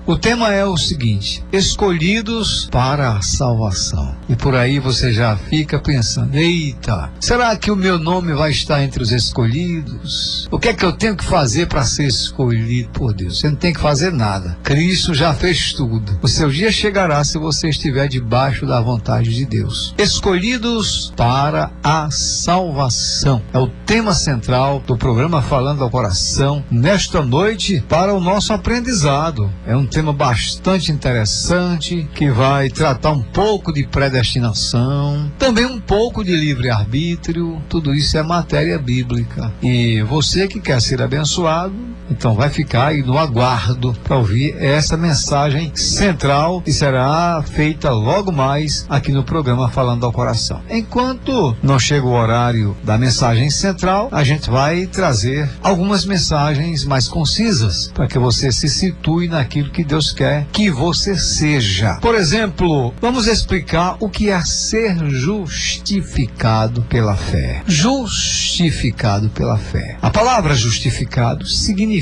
O tema é o seguinte: escolhidos para a salvação. E por aí você já fica pensando: eita, será que o meu nome vai estar entre os escolhidos? O que é que eu tenho que fazer para ser escolhido por Deus? Você não tem que fazer nada. Cristo já fez tudo. O seu dia chegará se você estiver debaixo da vontade de Deus. Escolhidos para a salvação. É o tema central do programa Falando ao Coração nesta noite para o nosso aprendizado. É um tema bastante interessante que vai tratar um pouco de predestinação, também um pouco de livre-arbítrio. Tudo isso é matéria bíblica. E você que quer ser abençoado, então vai ficar aí no aguardo para ouvir essa mensagem central que será feita logo mais aqui no programa Falando ao Coração. Enquanto não chega o horário da mensagem central, a gente vai trazer algumas mensagens mais concisas para que você se situe naquilo que Deus quer que você seja. Por exemplo, vamos explicar o que é ser justificado pela fé. Justificado pela fé. A palavra justificado significa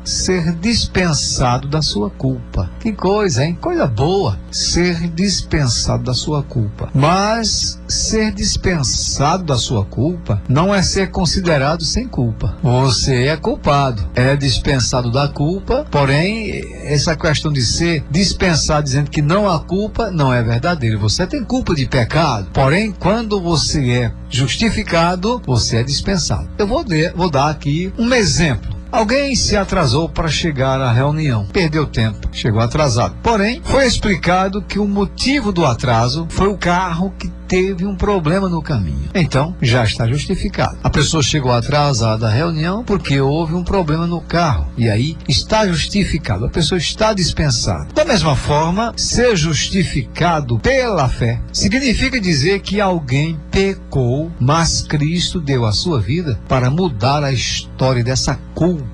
ser dispensado da sua culpa. Que coisa, hein? Coisa boa. Ser dispensado da sua culpa. Mas ser dispensado da sua culpa não é ser considerado sem culpa. Você é culpado, é dispensado da culpa, porém, essa questão de ser dispensado dizendo que não há culpa, não é verdadeiro. Você tem culpa de pecado, porém, quando você é justificado, você é dispensado. Eu vou dar aqui um exemplo. Alguém se atrasou para chegar à reunião, perdeu tempo, chegou atrasado. Porém, foi explicado que o motivo do atraso foi o carro que teve um problema no caminho. Então, já está justificado. A pessoa chegou atrasada à reunião porque houve um problema no carro. E aí, está justificado. A pessoa está dispensada. Da mesma forma, ser justificado pela fé significa dizer que alguém pecou, mas Cristo deu a sua vida para mudar a história dessa culpa.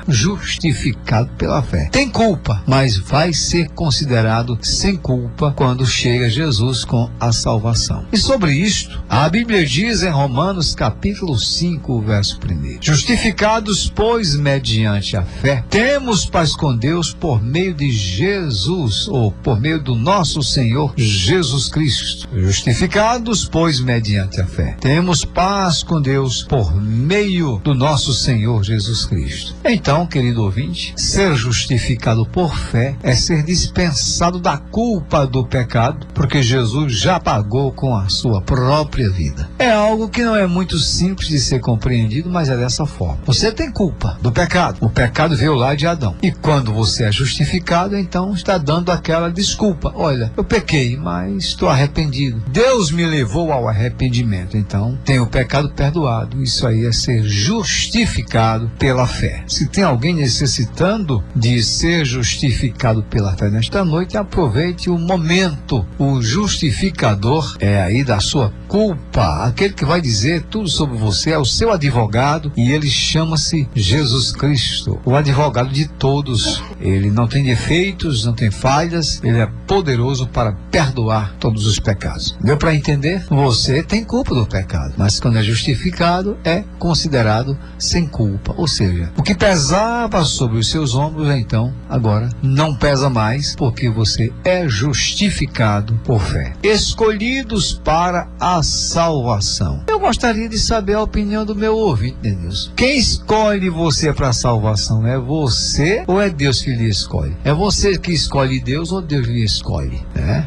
Justificado pela fé. Tem culpa, mas vai ser considerado sem culpa quando chega Jesus com a salvação. E sobre isto, a Bíblia diz em Romanos capítulo 5, verso 1: justificados, pois, mediante a fé, temos paz com Deus por meio de Jesus, ou por meio do nosso Senhor Jesus Cristo. Justificados, pois, mediante a fé, temos paz com Deus por meio do nosso Senhor Jesus Cristo. Então, querido ouvinte, ser justificado por fé é ser dispensado da culpa do pecado, porque Jesus já pagou com a sua própria vida. É algo que não é muito simples de ser compreendido, mas é dessa forma. Você tem culpa do pecado. O pecado veio lá de Adão. E quando você é justificado, então está dando aquela desculpa. Olha, eu pequei, mas estou arrependido. Deus me levou ao arrependimento. Então, tenho o pecado perdoado. Isso aí é ser justificado pela fé. Se tem alguém necessitando de ser justificado pela fé nesta noite, aproveite o momento. O justificador é aí da sua culpa. Aquele que vai dizer tudo sobre você é o seu advogado e ele chama-se Jesus Cristo, o advogado de todos. Ele não tem defeitos, não tem falhas, ele é poderoso para perdoar todos os pecados. Deu para entender? Você tem culpa do pecado, mas quando é justificado, é considerado sem culpa. Ou seja, o que pesava sobre os seus ombros, então, agora não pesa mais, porque você é justificado por fé. Escolhidos para a salvação. Eu gostaria de saber a opinião do meu ouvinte, Denilson. Quem escolhe você para a salvação? É você ou é Deus que lhe escolhe? É você que escolhe Deus ou Deus lhe escolhe?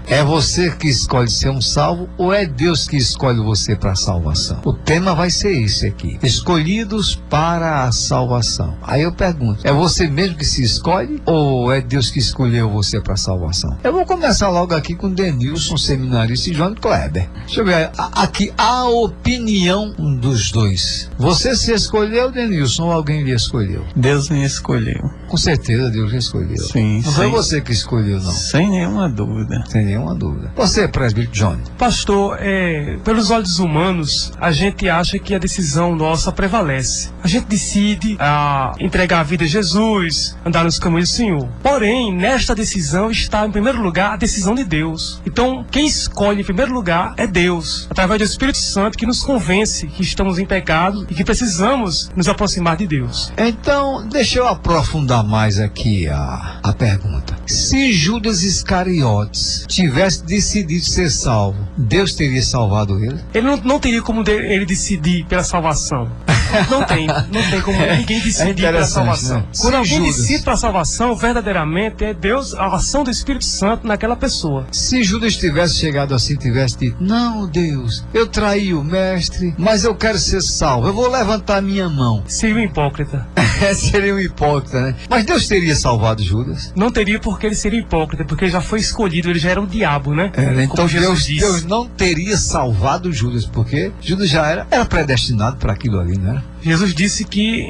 É você que escolhe ser um salvo ou é Deus que escolhe você para a salvação? O tema vai ser esse aqui. Escolhidos para a salvação. Aí eu pergunto, é você mesmo que se escolhe ou é Deus que escolheu você para a salvação? Eu vou começar logo aqui com Denilson, seminarista, e João Kleber. Deixa eu ver aqui a opinião dos dois. Você se escolheu, Denilson, ou alguém lhe escolheu? Deus me escolheu. Com certeza Deus lhe escolheu. Sim, não foi você que escolheu, não? Sem nenhuma dúvida. Sem nenhuma dúvida. Você, presbítero John? Pastor, pelos olhos humanos, a gente acha que a decisão nossa prevalece. A gente decide entregar a vida a Jesus, andar nos caminhos do Senhor. Porém, nesta decisão está, em primeiro lugar, a decisão de Deus. Então, quem escolhe em primeiro lugar é Deus, através do Espírito Santo, que nos convence que estamos em pecado e que precisamos nos aproximar de Deus. Então, deixa eu aprofundar mais aqui a pergunta. Se Judas Iscariotes tivesse decidido ser salvo, Deus teria salvado ele? Ele não teria como ele decidir pela salvação. Não tem como ninguém decidir pela salvação. Né? Quando alguém decide pela salvação, verdadeiramente é Deus, a ação do Espírito Santo naquela pessoa. Se Judas tivesse chegado assim, tivesse dito: não, Deus, eu traí o mestre, mas eu quero ser salvo, eu vou levantar minha mão. Seria um hipócrita. Seria um hipócrita, né? Mas Deus teria salvado Judas? Não teria, porque ele seria hipócrita, porque ele já foi escolhido, ele já era o diabo, né? Então Deus não teria salvado Judas, porque Judas já era predestinado para aquilo ali, né? Jesus disse que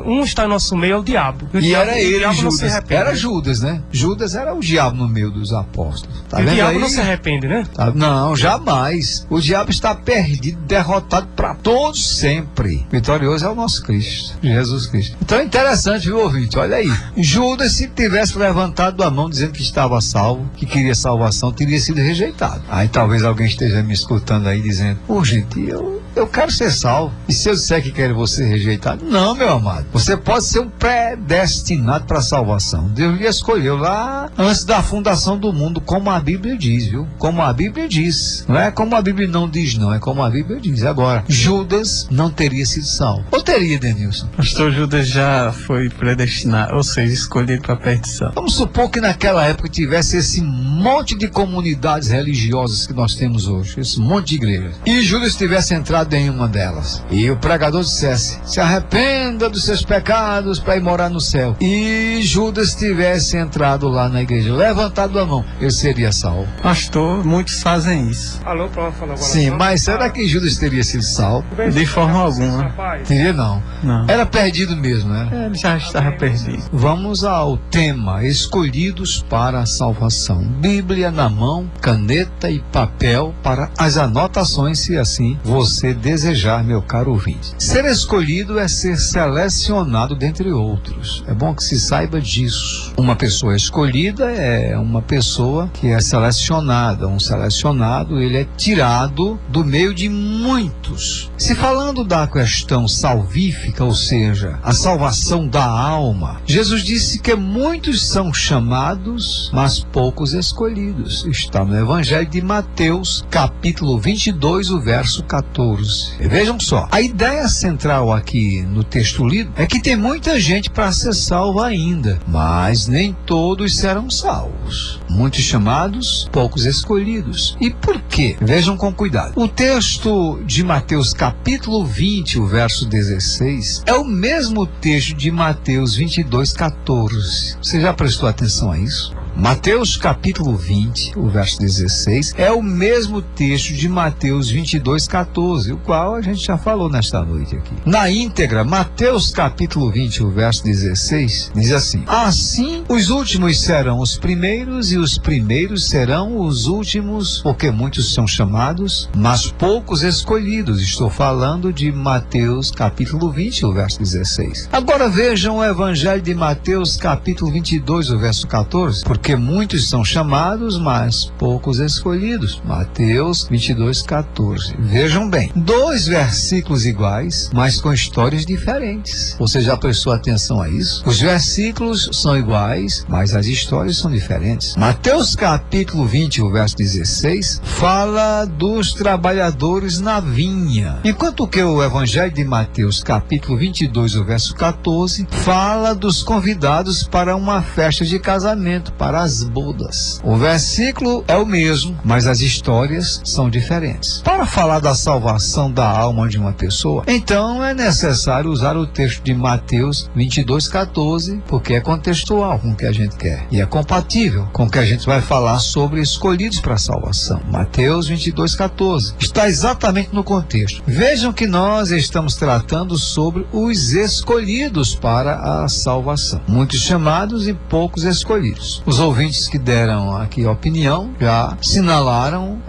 um está em nosso meio, é o diabo. E era ele, Judas. Era Judas, né? Judas era o diabo no meio dos apóstolos. Tá vendo? O diabo aí? não se arrepende, né? Não, jamais. O diabo está perdido, derrotado para todos sempre. Vitorioso é o nosso Cristo, Jesus Cristo. Então é interessante, viu, ouvinte? Olha aí. Judas, se tivesse levantado a mão dizendo que estava salvo, que queria salvação, teria sido rejeitado. Aí talvez alguém esteja me escutando aí dizendo: gente, eu quero ser salvo. E se eu disser que quero você rejeitado? Não, meu amado. Você pode ser um predestinado para a salvação. Deus lhe escolheu lá antes da fundação do mundo, como a Bíblia diz, viu? Como a Bíblia diz. Não é como a Bíblia não diz, não. É como a Bíblia diz. Agora, Judas não teria sido salvo. Ou teria, Denilson? Pastor, Judas já foi predestinado, ou seja, escolhido para a perdição. Vamos supor que naquela época tivesse esse monte de comunidades religiosas que nós temos hoje. Esse monte de igrejas. E Judas tivesse entrado em uma delas. E o pregador dissesse: se arrependa dos seus pecados para ir morar no céu. E Judas tivesse entrado lá na igreja, levantado a mão, ele seria salvo. Pastor, muitos fazem isso. Alô, pronto, falou agora. Sim, mas será que Judas teria sido salvo? De forma alguma. Teria não. Era perdido mesmo, né? Ele já estava perdido. Vamos ao tema: escolhidos para a salvação. Bíblia na mão, caneta e papel para as anotações, se assim você desejar, meu caro ouvinte. Ser escolhido é ser selecionado dentre outros. É bom que se saiba disso. Uma pessoa escolhida é uma pessoa que é selecionada. Um selecionado, ele é tirado do meio de muitos. Se falando da questão salvífica, ou seja, a salvação da alma, Jesus disse que muitos são chamados, mas poucos escolhidos. Está no Evangelho de Mateus, capítulo 22, o verso 14. E vejam só, a ideia central aqui no texto lido é que tem muita gente para ser salva ainda, mas nem todos serão salvos. Muitos chamados, poucos escolhidos. E por quê? Vejam com cuidado. O texto de Mateus capítulo 20, o verso 16, é o mesmo texto de Mateus 22, 14. Você já prestou atenção a isso? Mateus capítulo 20, o verso 16, é o mesmo texto de Mateus 22, 14, o qual a gente já falou nesta noite aqui. Na íntegra, Mateus capítulo 20, o verso 16, diz assim: assim os últimos serão os primeiros e os primeiros serão os últimos, porque muitos são chamados, mas poucos escolhidos. Estou falando de Mateus capítulo 20, o verso 16. Agora vejam o Evangelho de Mateus capítulo 22, o verso 14, porque muitos são chamados, mas poucos escolhidos. Mateus 22, 14. Vejam bem, dois versículos iguais, mas com histórias diferentes. Você já prestou atenção a isso? Os versículos são iguais, mas as histórias são diferentes. Mateus capítulo 20, o verso 16, fala dos trabalhadores na vinha, enquanto que o Evangelho de Mateus capítulo 22, o verso 14, fala dos convidados para uma festa de casamento, para as bodas. O versículo é o mesmo, mas as histórias são diferentes. Para falar da salvação da alma de uma pessoa, então é necessário usar o texto de Mateus 22, 14, porque é contextual com o que a gente quer e é compatível com o que a gente vai falar sobre escolhidos para a salvação. Mateus 22, 14 está exatamente no contexto. Vejam que nós estamos tratando sobre os escolhidos para a salvação. Muitos chamados e poucos escolhidos. Os ouvintes que deram aqui a opinião já sinalizaram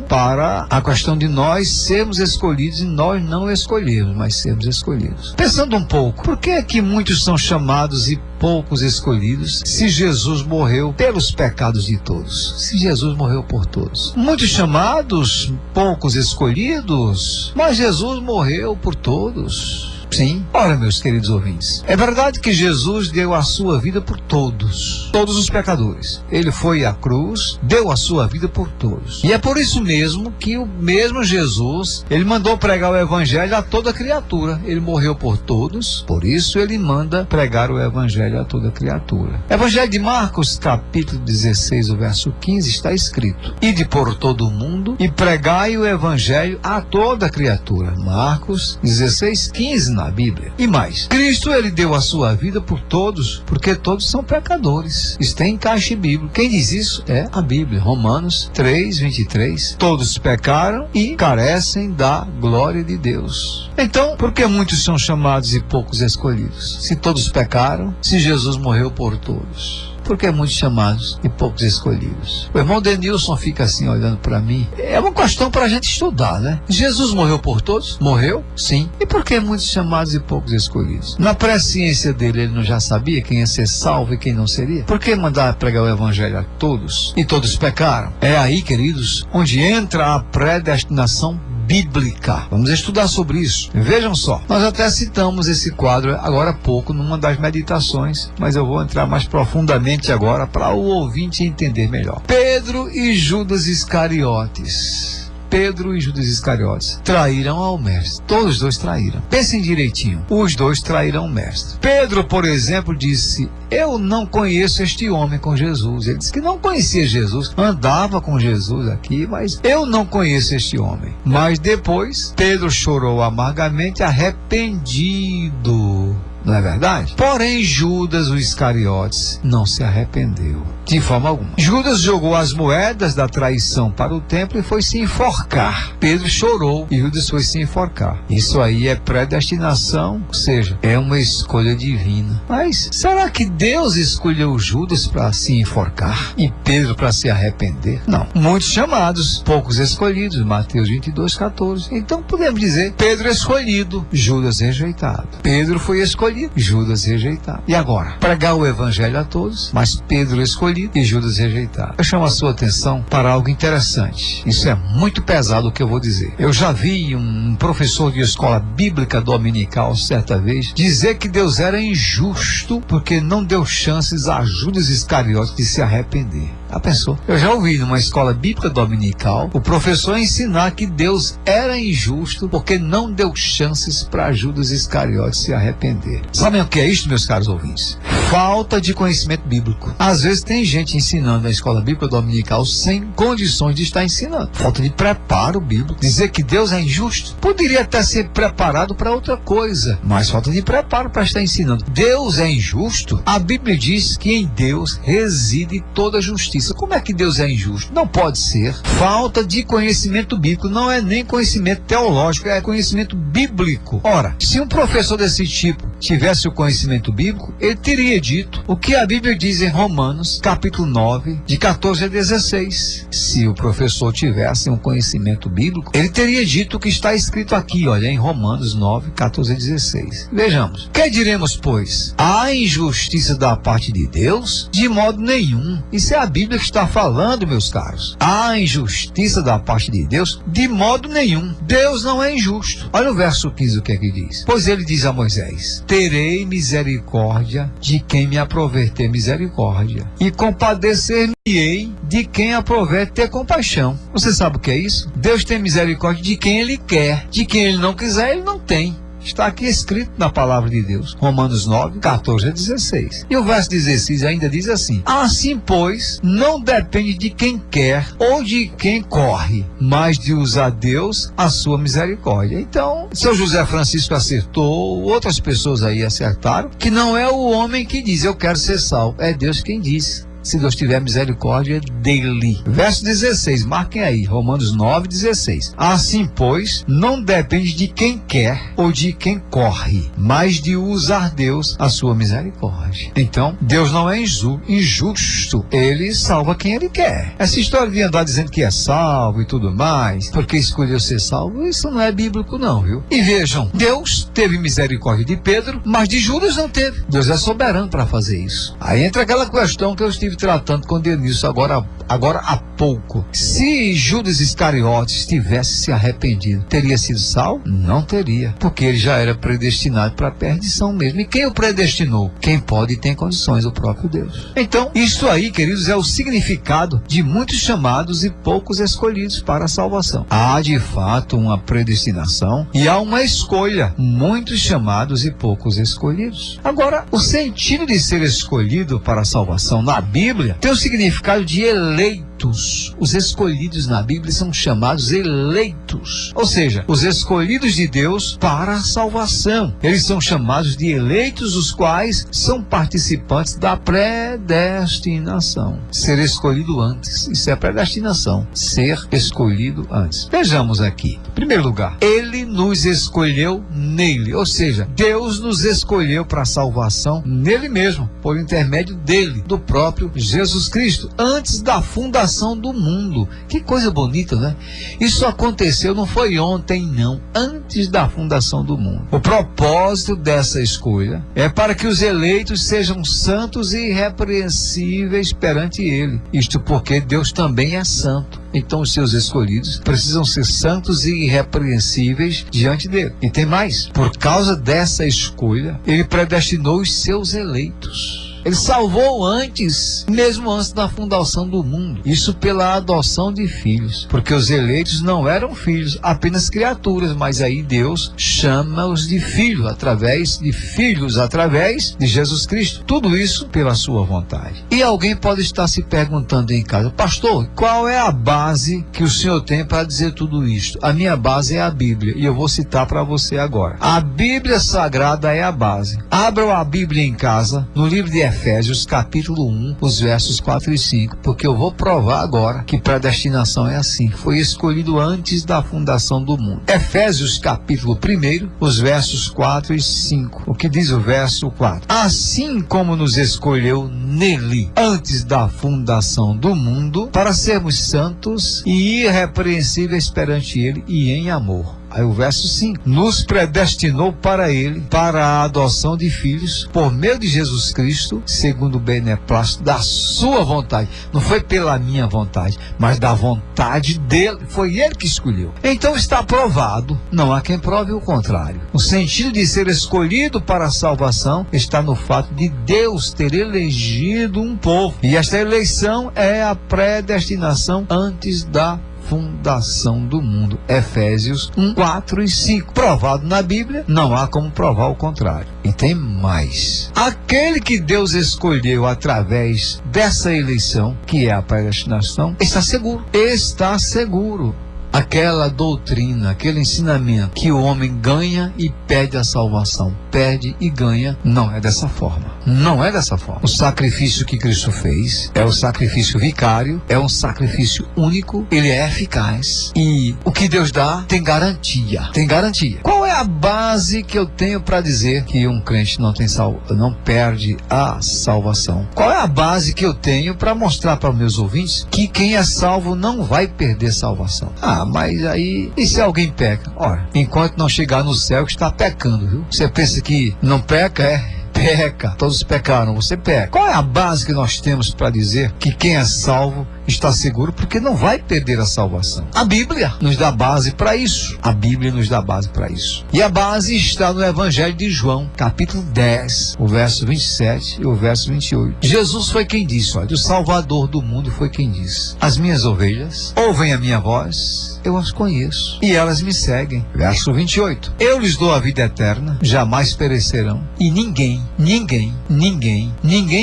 para a questão de nós sermos escolhidos e nós não escolhermos, mas sermos escolhidos. Pensando um pouco, por que é que muitos são chamados e poucos escolhidos, se Jesus morreu pelos pecados de todos? Se Jesus morreu por todos. Muitos chamados, poucos escolhidos, mas Jesus morreu por todos. Sim. Ora, meus queridos ouvintes, é verdade que Jesus deu a sua vida por todos os pecadores. Ele foi à cruz, deu a sua vida por todos. E é por isso mesmo que o mesmo Jesus, ele mandou pregar o evangelho a toda criatura. Ele morreu por todos, por isso ele manda pregar o evangelho a toda criatura. Evangelho de Marcos, capítulo 16, o verso 15, está escrito: ide por todo o mundo e pregai o evangelho a toda criatura. Marcos 16, 15 na Bíblia. E mais, Cristo, ele deu a sua vida por todos, porque todos são pecadores. Isso tem encaixe bíblico. Quem diz isso é a Bíblia. Romanos 3, 23. Todos pecaram e carecem da glória de Deus. Então, por que muitos são chamados e poucos escolhidos? Se todos pecaram, se Jesus morreu por todos. Porque muitos chamados e poucos escolhidos. O irmão Denilson fica assim olhando para mim. É uma questão para a gente estudar, né? Jesus morreu por todos? Morreu? Sim. E por que muitos chamados e poucos escolhidos? Na presciência dele, ele não já sabia quem ia ser salvo e quem não seria? Por que mandar pregar o evangelho a todos? E todos pecaram? É aí, queridos, onde entra a predestinação bíblica. Vamos estudar sobre isso. Vejam só, nós até citamos esse quadro agora há pouco numa das meditações, mas eu vou entrar mais profundamente agora para o ouvinte entender melhor. Pedro e Judas Iscariotes. Pedro e Judas Iscariotes traíram ao mestre. Todos os dois traíram. Pensem direitinho. Os dois traíram o mestre. Pedro, por exemplo, disse: eu não conheço este homem com Jesus. Ele disse que não conhecia Jesus, andava com Jesus aqui, mas eu não conheço este homem. Mas depois, Pedro chorou amargamente, arrependido. Não é verdade? Porém, Judas, o Iscariotes, não se arrependeu de forma alguma. Judas jogou as moedas da traição para o templo e foi se enforcar. Pedro chorou e Judas foi se enforcar. Isso aí é predestinação, ou seja, é uma escolha divina. Mas será que Deus escolheu Judas para se enforcar e Pedro para se arrepender? Não. Muitos chamados, poucos escolhidos. Mateus 22, 14. Então podemos dizer: Pedro escolhido, Judas rejeitado. Pedro foi escolhido, Judas rejeitado. E agora? Pregar o evangelho a todos, mas Pedro escolhido e Judas rejeitado. Eu chamo a sua atenção para algo interessante. Isso é muito pesado o que eu vou dizer. Eu já vi um professor de escola bíblica dominical certa vez dizer que Deus era injusto porque não deu chances a Judas Iscariotes de se arrepender. Já pensou? Eu já ouvi numa escola bíblica dominical o professor ensinar que Deus era injusto porque não deu chances para Judas Iscariotes se arrepender. Sabem o que é isso, meus caros ouvintes? Falta de conhecimento bíblico. Às vezes tem gente ensinando na escola bíblica dominical sem condições de estar ensinando. Falta de preparo bíblico. Dizer que Deus é injusto poderia até ser preparado para outra coisa, mas falta de preparo para estar ensinando. Deus é injusto? A Bíblia diz que em Deus reside toda a justiça. Como é que Deus é injusto? Não pode ser. Falta de conhecimento bíblico. Não é nem conhecimento teológico, é conhecimento bíblico. Ora, se um professor desse tipo tivesse o conhecimento bíblico, ele teria dito o que a Bíblia diz em Romanos, capítulo 9, de 14 a 16. Se o professor tivesse um conhecimento bíblico, ele teria dito o que está escrito aqui, olha, em Romanos 9, 14 a 16. Vejamos. Que diremos, pois? Há injustiça da parte de Deus? De modo nenhum. Isso é a Bíblia que está falando, meus caros. Há injustiça da parte de Deus? De modo nenhum. Deus não é injusto. Olha o verso 15, o que é que diz. Pois ele diz a Moisés: terei misericórdia de quem me aprover ter misericórdia, e compadecer-me-ei de quem aprover ter compaixão. Você sabe o que é isso? Deus tem misericórdia de quem ele quer. De quem ele não quiser, ele não tem. Está aqui escrito na palavra de Deus. Romanos 9, 14 a 16. E o verso 16 ainda diz assim: assim, pois, não depende de quem quer ou de quem corre, mas de usar Deus a sua misericórdia. Então, seu José Francisco acertou, outras pessoas aí acertaram, que não é o homem que diz eu quero ser salvo, é Deus quem diz. se Deus tiver misericórdia dele. Verso 16, marquem aí, Romanos 9:16. Assim, pois, não depende de quem quer ou de quem corre, mas de usar Deus a sua misericórdia. Então, Deus não é injusto, ele salva quem ele quer. Essa história de andar dizendo que é salvo e tudo mais, porque escolheu ser salvo, isso não é bíblico não, viu? E vejam, Deus teve misericórdia de Pedro, mas de Judas não teve. Deus é soberano para fazer isso. Aí entra aquela questão que eu estive tratando com Dionísio agora há pouco. Se Judas Iscariotes tivesse se arrependido, teria sido salvo? Não teria, porque ele já era predestinado para a perdição mesmo. E quem o predestinou? Quem pode e tem condições, o próprio Deus. Então, isso aí, queridos, é o significado de muitos chamados e poucos escolhidos para a salvação. Há de fato uma predestinação e há uma escolha, muitos chamados e poucos escolhidos. Agora, o sentido de ser escolhido para a salvação na Bíblia tem o significado de eleitos. Os escolhidos na Bíblia são chamados eleitos, ou seja, os escolhidos de Deus para a salvação. Eles são chamados de eleitos, os quais são participantes da predestinação. Ser escolhido antes, isso é predestinação, ser escolhido antes. Vejamos aqui, em primeiro lugar, ele nos escolheu nele, ou seja, Deus nos escolheu para a salvação nele mesmo, por intermédio dele, do próprio Jesus Cristo, antes da fundação do mundo. Que coisa bonita, né? Isso aconteceu, não foi ontem, não, antes da fundação do mundo. O propósito dessa escolha é para que os eleitos sejam santos e irrepreensíveis perante ele. Isto porque Deus também é santo. Então os seus escolhidos precisam ser santos e irrepreensíveis diante dele. E tem mais, por causa dessa escolha, ele predestinou os seus eleitos. Ele salvou antes, mesmo antes da fundação do mundo. Isso pela adoção de filhos. Porque os eleitos não eram filhos, apenas criaturas. Mas aí Deus chama-os de filhos através de Jesus Cristo. Tudo isso pela sua vontade. E alguém pode estar se perguntando em casa: pastor, qual é a base que o senhor tem para dizer tudo isto? A minha base é a Bíblia. E eu vou citar para você agora. A Bíblia Sagrada é a base. Abram a Bíblia em casa, no livro de Efésios, capítulo 1, os versos 4 e 5, porque eu vou provar agora que predestinação é assim. Foi escolhido antes da fundação do mundo. Efésios, capítulo 1, os versos 4 e 5. O que diz o verso 4? Assim como nos escolheu nele, antes da fundação do mundo, para sermos santos e irrepreensíveis perante ele e em amor. Aí o verso 5, nos predestinou para ele, para a adoção de filhos, por meio de Jesus Cristo, segundo o beneplácito da sua vontade. Não foi pela minha vontade, mas da vontade dele. Foi ele que escolheu. Então está provado, não há quem prove o contrário. O sentido de ser escolhido para a salvação está no fato de Deus ter elegido um povo. E esta eleição é a predestinação antes da fundação do mundo. Efésios 1, 4 e 5. Provado na Bíblia, não há como provar o contrário. E tem mais. Aquele que Deus escolheu através dessa eleição, que é a predestinação, está seguro. Está seguro. Aquela doutrina, aquele ensinamento que o homem ganha e perde a salvação, perde e ganha, não é dessa forma. Não é dessa forma. O sacrifício que Cristo fez é o sacrifício vicário, é um sacrifício único, ele é eficaz. E o que Deus dá tem garantia. Tem garantia. Qual é a base que eu tenho para dizer que um crente não perde a salvação? Qual é a base que eu tenho para mostrar para meus ouvintes que quem é salvo não vai perder salvação? Mas aí, e se alguém peca? Ora, enquanto não chegar no céu, que está pecando, viu? Você pensa que não peca? Peca. Todos pecaram, você peca. Qual é a base que nós temos para dizer que quem é salvo está seguro, porque não vai perder a salvação? A Bíblia nos dá base para isso. A Bíblia nos dá base para isso. E a base está no Evangelho de João, capítulo 10, o verso 27 e o verso 28. Jesus foi quem disse, olha, o Salvador do mundo foi quem disse: as minhas ovelhas ouvem a minha voz, eu as conheço e elas me seguem. Verso 28. Eu lhes dou a vida eterna, jamais perecerão, e ninguém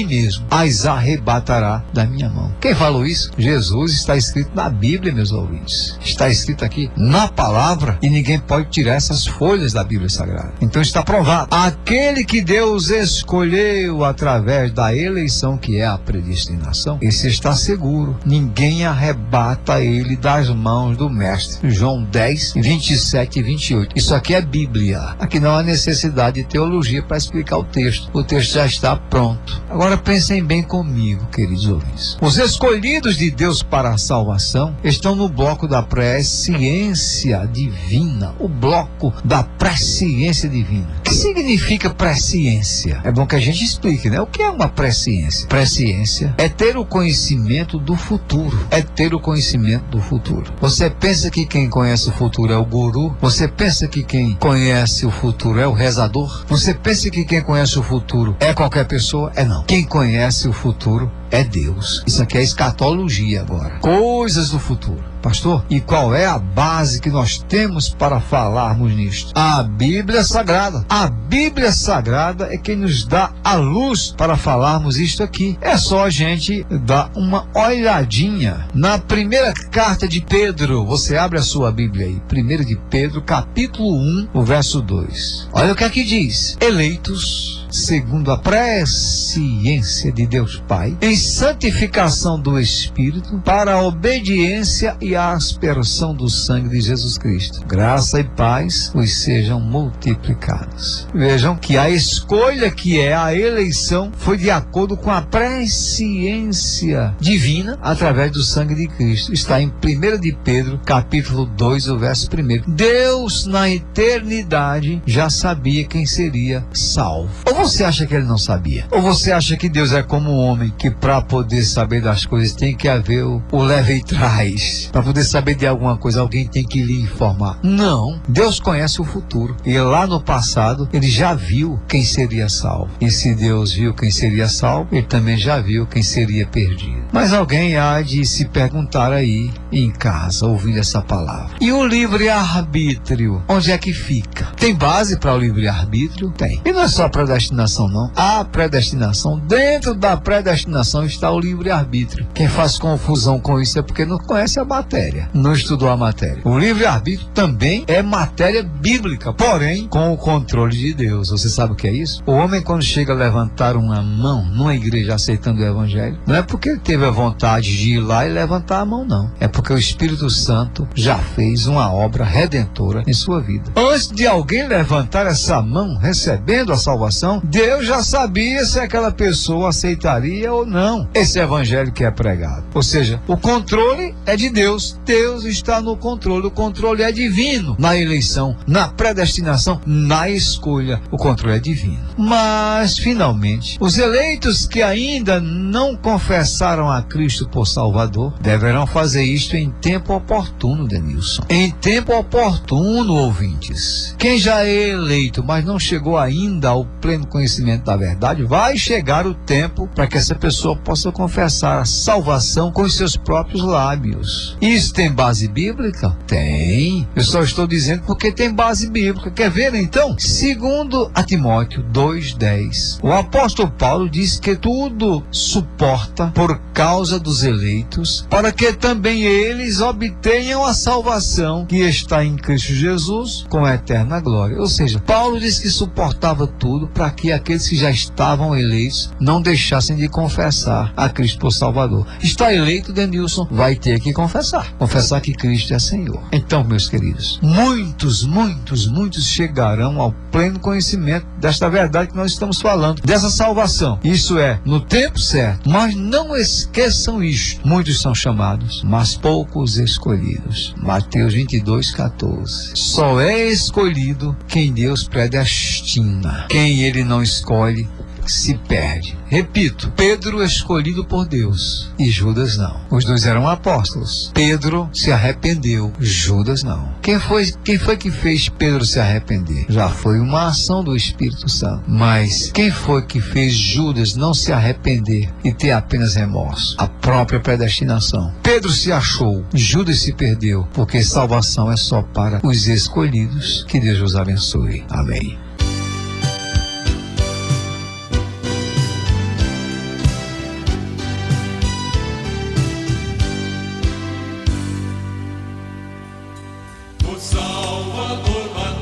mesmo as arrebatará da minha mão. Quem falou isso? Jesus. Está escrito na Bíblia, meus ouvintes. Está escrito aqui na palavra, e ninguém pode tirar essas folhas da Bíblia Sagrada. Então está provado. Aquele que Deus escolheu através da eleição, que é a predestinação, esse está seguro. Ninguém arrebata ele das mãos do Mestre. João 10, 27 e 28. Isso aqui é Bíblia. Aqui não há necessidade de teologia para explicar o texto. O texto já está pronto. Agora pensem bem comigo, queridos ouvintes. Os escolhidos de Deus para a salvação estão no bloco da presciência divina. O bloco da presciência divina. O que significa presciência? É bom que a gente explique, né? O que é uma presciência? Presciência é ter o conhecimento do futuro. É ter o conhecimento do futuro. Você pensa que quem conhece o futuro é o guru? Você pensa que quem conhece o futuro é o rezador? Você pensa que quem conhece o futuro é qualquer pessoa? É não. Quem conhece o futuro é Deus. Isso aqui é escatologia agora. Coisas do futuro. Pastor, e qual é a base que nós temos para falarmos nisto? A Bíblia Sagrada. A Bíblia Sagrada é quem nos dá a luz para falarmos isto aqui. É só a gente dar uma olhadinha na primeira carta de Pedro. Você abre a sua Bíblia aí. 1 de Pedro, capítulo 1, o verso 2. Olha o que aqui diz. Eleitos segundo a presciência de Deus Pai, em santificação do Espírito, para a obediência e a aspersão do sangue de Jesus Cristo. Graça e paz vos sejam multiplicados. Vejam que a escolha, que é a eleição, foi de acordo com a presciência divina através do sangue de Cristo. Está em 1 de Pedro, capítulo 2, o verso 1. Deus, na eternidade, já sabia quem seria salvo. Ou você acha que ele não sabia? Ou você acha que Deus é como um homem que para poder saber das coisas tem que haver o leve e traz? Para poder saber de alguma coisa, alguém tem que lhe informar. Não. Deus conhece o futuro. E lá no passado, ele já viu quem seria salvo. E se Deus viu quem seria salvo, ele também já viu quem seria perdido. Mas alguém há de se perguntar aí em casa, ouvindo essa palavra. E o livre-arbítrio? Onde é que fica? Tem base para o livre-arbítrio? Tem. E não é só predestinação, não. Há predestinação. Dentro da predestinação está o livre-arbítrio. Quem faz confusão com isso é porque não conhece a matéria, não estudou a matéria. O livre-arbítrio também é matéria bíblica, porém com o controle de Deus. Você sabe o que é isso? O homem, quando chega a levantar uma mão numa igreja aceitando o evangelho, não é porque ele teve a vontade de ir lá e levantar a mão, não. É porque o Espírito Santo já fez uma obra redentora em sua vida. Antes de alguém levantar essa mão recebendo a salvação, Deus já sabia se aquela pessoa aceitaria ou não esse evangelho que é pregado. Ou seja, o controle é de Deus. Deus está no controle. O controle é divino. Na eleição, na predestinação, na escolha, o controle é divino. Mas, finalmente, os eleitos que ainda não confessaram a Cristo por Salvador deverão fazer isto em tempo oportuno, Denilson. Em tempo oportuno, ouvintes. Quem já é eleito, mas não chegou ainda ao pleno conhecimento da verdade, vai chegar o tempo para que essa pessoa possa confessar a salvação com os seus próprios lábios. Isso tem base bíblica? Tem. Eu só estou dizendo porque tem base bíblica. Quer ver então? Segundo a Timóteo 2:10, o apóstolo Paulo diz que tudo suporta por causa dos eleitos, para que também eles obtenham a salvação que está em Cristo Jesus com a eterna glória. Ou seja, Paulo diz que suportava tudo para que aqueles que já estavam eleitos não deixassem de confessar a Cristo por Salvador. Está eleito, Denilson, vai ter que confessar que Cristo é Senhor. Então, meus queridos, muitos chegarão ao pleno conhecimento desta verdade que nós estamos falando, dessa salvação. Isso é, no tempo certo. Mas não esqueçam isto. Muitos são chamados, mas poucos escolhidos. Mateus 22:14. Só é escolhido quem Deus predestina. Quem ele não escolhe, se perde. Repito, Pedro escolhido por Deus e Judas não. Os dois eram apóstolos. Pedro se arrependeu, Judas não. Quem foi que fez Pedro se arrepender? Já foi uma ação do Espírito Santo. Mas quem foi que fez Judas não se arrepender e ter apenas remorso? A própria predestinação. Pedro se achou, Judas se perdeu, porque salvação é só para os escolhidos. Que Deus os abençoe. Amém. O Salvador batendo.